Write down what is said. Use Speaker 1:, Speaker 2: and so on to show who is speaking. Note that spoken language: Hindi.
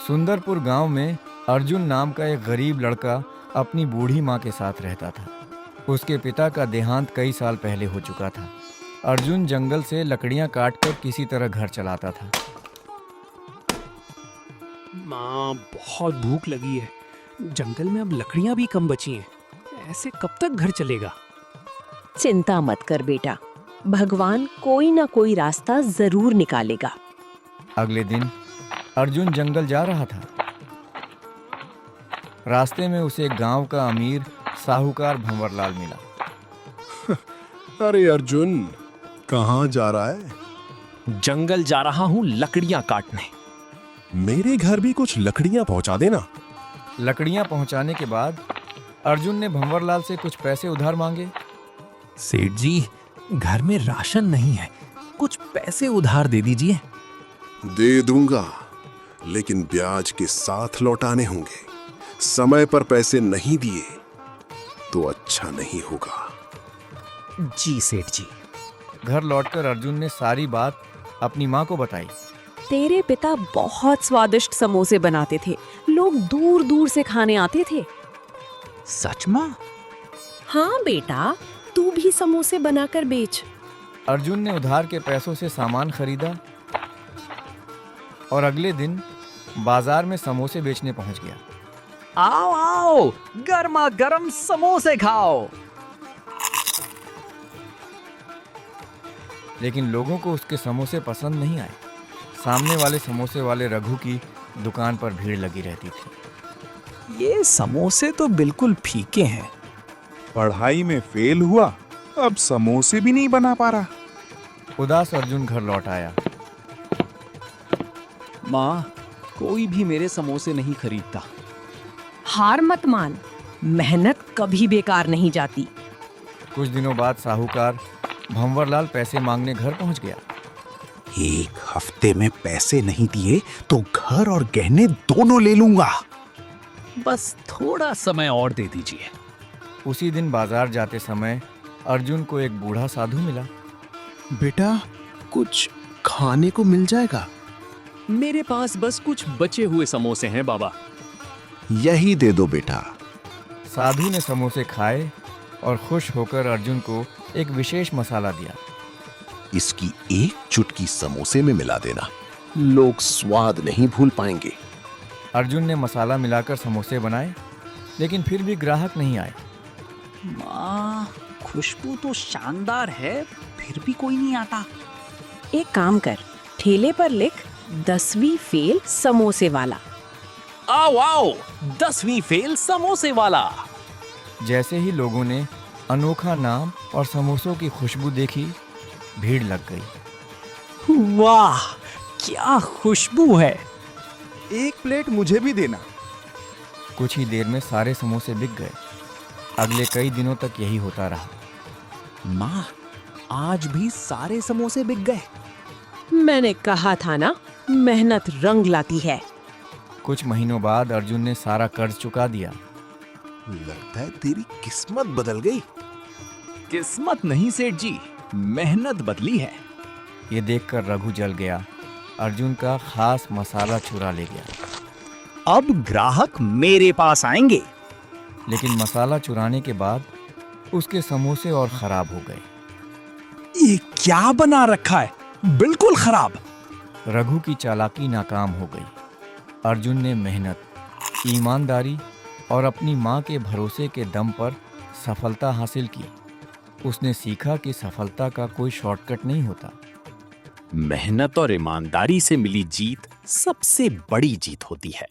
Speaker 1: सुंदरपुर गांव में अर्जुन नाम का एक गरीब लड़का अपनी बूढ़ी माँ के साथ रहता था। उसके पिता का देहांत कई साल पहले हो चुका था। अर्जुन जंगल से लकड़ियां काटकर किसी तरह घर चलाता था।
Speaker 2: माँ, बहुत भूख लगी है। जंगल में अब लकड़ियां भी कम बची हैं। ऐसे कब तक घर चलेगा?
Speaker 3: चिंता मत कर बेटा, भगवान कोई ना कोई रास्ता जरूर निकालेगा।
Speaker 1: अगले दिन अर्जुन जंगल जा रहा था। रास्ते में उसे गांव का अमीर साहूकार भंवरलाल मिला।
Speaker 4: अरे अर्जुन, कहाँ जा रहा है?
Speaker 2: जंगल जा रहा हूँ लकड़ियां काटने।
Speaker 4: मेरे घर भी कुछ लकड़ियां पहुंचा देना।
Speaker 1: लकड़ियां पहुंचाने के बाद अर्जुन ने भंवरलाल से कुछ पैसे उधार मांगे।
Speaker 5: सेठ जी, घर में राशन नहीं है, कुछ पैसे उधार दे दीजिए।
Speaker 4: दे दूंगा, लेकिन ब्याज के साथ लौटाने होंगे। समय पर पैसे नहीं दिए तो अच्छा नहीं होगा।
Speaker 5: जी सेठ जी।
Speaker 1: घर लौटकर अर्जुन ने सारी बात अपनी माँ को बताई।
Speaker 3: तेरे पिता बहुत स्वादिष्ट समोसे बनाते थे, लोग दूर दूर से खाने आते थे।
Speaker 5: सच माँ?
Speaker 3: हाँ बेटा, तू भी समोसे बनाकर बेच।
Speaker 1: अर्जुन ने उधार के पैसों से सामान खरीदा और अगले दिन बाजार में समोसे बेचने पहुंच गया।
Speaker 5: आओ आओ, गर्मा गर्म समोसे खाओ।
Speaker 1: लेकिन लोगों को उसके समोसे पसंद नहीं आए। सामने वाले समोसे वाले रघु की दुकान पर भीड़ लगी रहती थी।
Speaker 5: ये समोसे तो बिल्कुल फीके हैं।
Speaker 6: पढ़ाई में फेल हुआ, अब समोसे भी नहीं बना पा रहा।
Speaker 1: उदास अर्जुन घर लौट आया।
Speaker 7: माँ, कोई भी मेरे समोसे नहीं खरीदता।
Speaker 3: हार मत मान, मेहनत कभी बेकार नहीं जाती।
Speaker 1: कुछ दिनों बाद साहूकार भंवरलाल पैसे मांगने घर पहुंच गया।
Speaker 5: एक हफ्ते में पैसे नहीं दिए तो घर और गहने दोनों ले लूंगा। बस थोड़ा समय और दे दीजिए।
Speaker 1: उसी दिन बाजार जाते समय अर्जुन को एक बूढ़ा साधु मिला।
Speaker 4: बेटा, कुछ खाने को मिल जाएगा?
Speaker 7: मेरे पास बस कुछ बचे हुए समोसे हैं बाबा।
Speaker 4: यही दे दो बेटा।
Speaker 1: साधु ने समोसे खाए और खुश होकर अर्जुन को एक विशेष मसाला दिया।
Speaker 4: इसकी एक चुटकी समोसे में मिला देना, लोग स्वाद नहीं भूल पाएंगे।
Speaker 1: अर्जुन ने मसाला मिलाकर समोसे बनाए, लेकिन फिर भी ग्राहक नहीं आए।
Speaker 5: माँ, खुशबू तो शानदार है, फिर भी कोई नहीं आता।
Speaker 3: एक काम कर, ठेले पर लिख 10वीं फेल समोसे वाला।
Speaker 2: आओ आओ, 10वीं फेल समोसे वाला।
Speaker 1: जैसे ही लोगों ने अनोखा नाम और समोसों की खुशबू देखी, भीड़ लग गई।
Speaker 5: वाह, क्या खुशबू है।
Speaker 6: एक प्लेट मुझे भी देना।
Speaker 1: कुछ ही देर में सारे समोसे बिक गए। अगले कई दिनों तक यही होता रहा।
Speaker 5: माँ, आज भी सारे समोसे बिक गए।
Speaker 3: मैंने कहा था ना, मेहनत रंग लाती है।
Speaker 1: कुछ महीनों बाद अर्जुन ने सारा कर्ज चुका दिया।
Speaker 4: लगता है तेरी किस्मत बदल गई।
Speaker 5: किस्मत नहीं सेठ जी, मेहनत बदली है।
Speaker 1: ये देखकर रघु जल गया। अर्जुन का खास मसाला चुरा ले गया।
Speaker 5: अब ग्राहक मेरे पास आएंगे।
Speaker 1: लेकिन मसाला चुराने के बाद उसके समोसे और खराब हो गए।
Speaker 5: ये क्या बना रखा है, बिल्कुल खराब।
Speaker 1: रघु की चालाकी नाकाम हो गई। अर्जुन ने मेहनत, ईमानदारी और अपनी माँ के भरोसे के दम पर सफलता हासिल की। उसने सीखा कि सफलता का कोई शॉर्टकट नहीं होता।
Speaker 2: मेहनत और ईमानदारी से मिली जीत सबसे बड़ी जीत होती है।